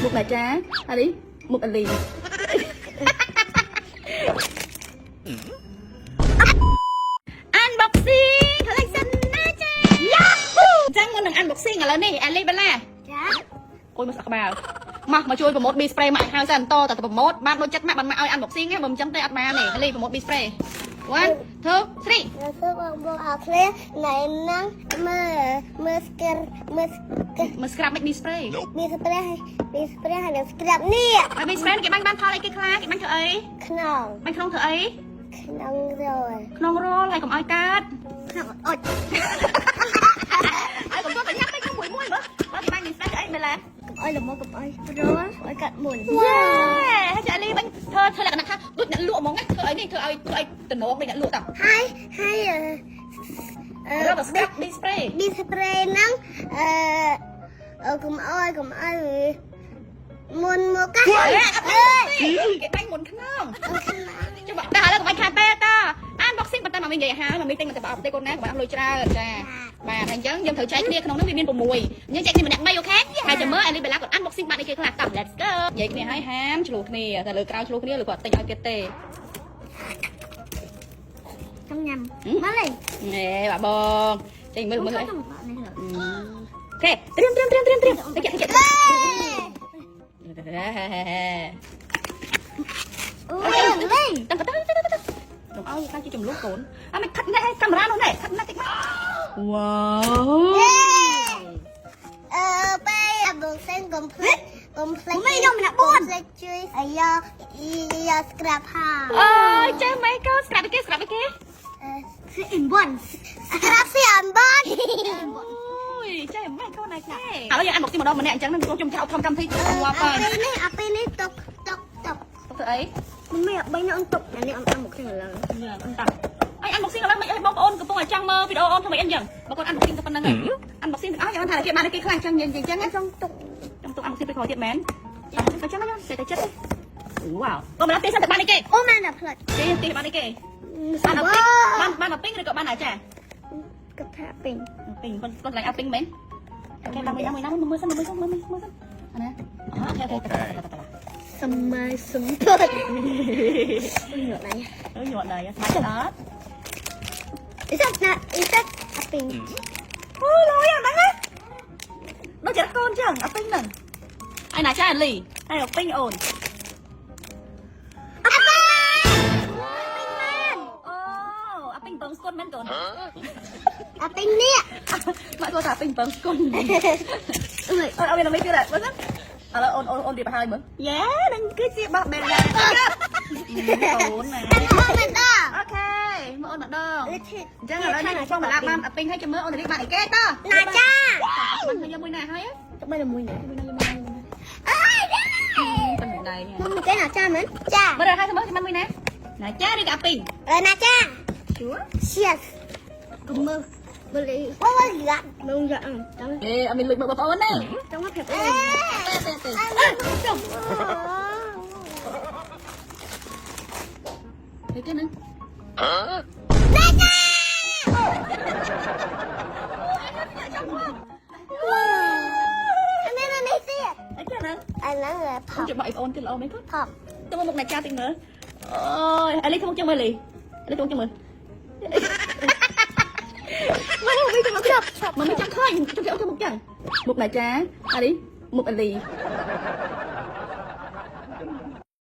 một nà trá đi một anh lì unboxing collection ណាចាអញ្ចឹងមុននឹង unboxing ឥឡូវនេះអាលីបឡាចាអុយមកស្អកក្បាលមកជួយប្រម៉ូទ B spray មកឲ្យហើយសិនតតែប្រម៉ូទបានដូចចិត្តម៉ាក់បានមកឲ្យ unboxing ទេបើមិនចឹងទេអត់បានទេអាលីប្រម៉ូទ B spray 1 2 3សួរបងអរគ្នាណែណាំមើល scrap មិន B spray B spray ហើយនឹង scrap នេះហើយ B spray គេបាញ់បានផលអីគេខ្លះគេបាញ់ធ្វើអីបាញ់ក្នុងធ្វើអីក្នុងរលហើយកុំឲ្យកើតក្នុងអុចហើយកុំទៅញ៉ាំទៅមួយមើលបើគេបាញ់ B spray អីមែនឡាអើយល្មមកុំអើយរលឲ្យកាត់មុនយេហើយចាលីបាញ់ធ្វើលក្ខណៈថាដូចអ្នកលក់ហ្មងធ្វើអីនេះធ្វើឲ្យតំណងដូចអ្នកលក់តហើយរក scrap B spray ហ្នឹងកុំអើយមុនមកកាគេបាញ់មុនក្នុងចុះបើតែឥឡូវកុំឲ្យខាតទេតា unboxing ប៉ុន្តែមកវិញនិយាយហើយមកមីទិញមកតែប្រអប់ទេកូនណាកុំឲ្យលុយច្រើនចាបាទហើយអញ្ចឹងយើងត្រូវចែកគ្នាក្នុងនោះវាមាន6យើងចែកគ្នាម្នាក់3អូខេហើយចាំមើលអានេះបេឡាគាត់ unboxing បាត់អីគេខ្លះតោះ let's go និយាយគ្នាហើយហាមឆ្លោះគ្នាតែលើក្រៅឆ្លោះគ្នាឬគាត់ទិញឲ្យទៀតទេចង់ញ៉ាំមកលេបាទបងចេញមើលអូខេត្រៀមតិចតិចតាំងឲ្យជាចំនួនកូនអត់មិនខិតនេះកាមេរ៉ានោះនេះខិតណាស់តិចមកវ៉ាវពេលបងសេនកុំភ្លេចមិនខ្ញុំម្នាក់4ជួយអាយ៉ា scrap ហាអូយចេះមិនកូន scrap គេscrap គេin one scrap អូយចេះមិនកូនណាគេឥឡូវយើងអានមកទីម្ដងម្នាក់អញ្ចឹងនឹងខ្ញុំចោលធំកម្មវិធីងាប់ហើយពេលនេះតុកធ្វើអីមិនបីនៅអន្តុកនេះអត់មកគ្នាឡើយអន្តុកអី unboxing ឡើយមិនអីបងប្អូនកំពុងតែចង់មើលវីដេអូអូនធ្វើមិនអីអញ្ចឹងបើគាត់ unboxing ទៅប៉ុណ្្នឹងហើយ unboxing ទាំងអស់យ៉ាងថាគេបានគេខ្លាំងចឹងអញ្ចឹងចង់ទុក unboxing ទៅក្រោយទៀតមែនអញ្ចឹងខ្ញុំសេតតែចិត្តវ៉ាវបងមិនទេសិនតែបានអីគេអូមែនតែផ្លិចទេបានអីគេបានពីងឬក៏បានអាចារ្យគិតថាពីងគាត់កន្លែងអាពីងមែនគេបានមួយណាមើលសិនអាណាអូខេសម័យសំទុតញក់ដៃស្មាច់អត់អ៊ីសាអាពីងអូលយអាហ្នឹងដូចជាកូនចឹងអាពីងហ្នឹងឯណាចាលីឯអាពីងអូនអាពីងមែនអូអាពីងបងស្គុនមែនកូនអាពីងនេះមកគាត់ថាអាពីងបងស្គុនអើយឲ្យវាមិនទៀតទេបើសិនឥឡូវអូនទីបោះហើយមើលយ៉ានឹងគឺជាបោះបែរណាអូនណាអូនណាអូខេមើលអូនម្ដងអញ្ចឹងឥឡូវនេះបងបាឡាបានអាពីងឲ្យចាំមើលអូនរីបានអីគេតណាចាមិនឃើញមួយណាហើយចាំមើលមួយណាអើយប៉ុណ្ណឹងដែរមកគេណាចាមែនចាមើលឲ្យចាំមើលចាំមួយណាណាចាឬក៏អាពីងណាចាឈួរ yes កុំមើលមើលអូយយ៉ាមើលយ៉ាអត់មានលុយមើលបងប្អូនទេចង់មកប្រាប់អូនចុះហេគេហ្នឹងណាចានេះទៀតអីគេហ្នឹងអាហ្នឹងផប់ជិះមកអីបងអូនទៀតល្អមែនគាត់ផប់ទៅមកណាចាតិចមើលអូយអាលីខ្ញុំចាំមើលលីអាលីខ្ញុំចាំមើលមកចាំឃើញចាំអូនទៅមុខចឹងមុខណាចាអានេះមុខអាលី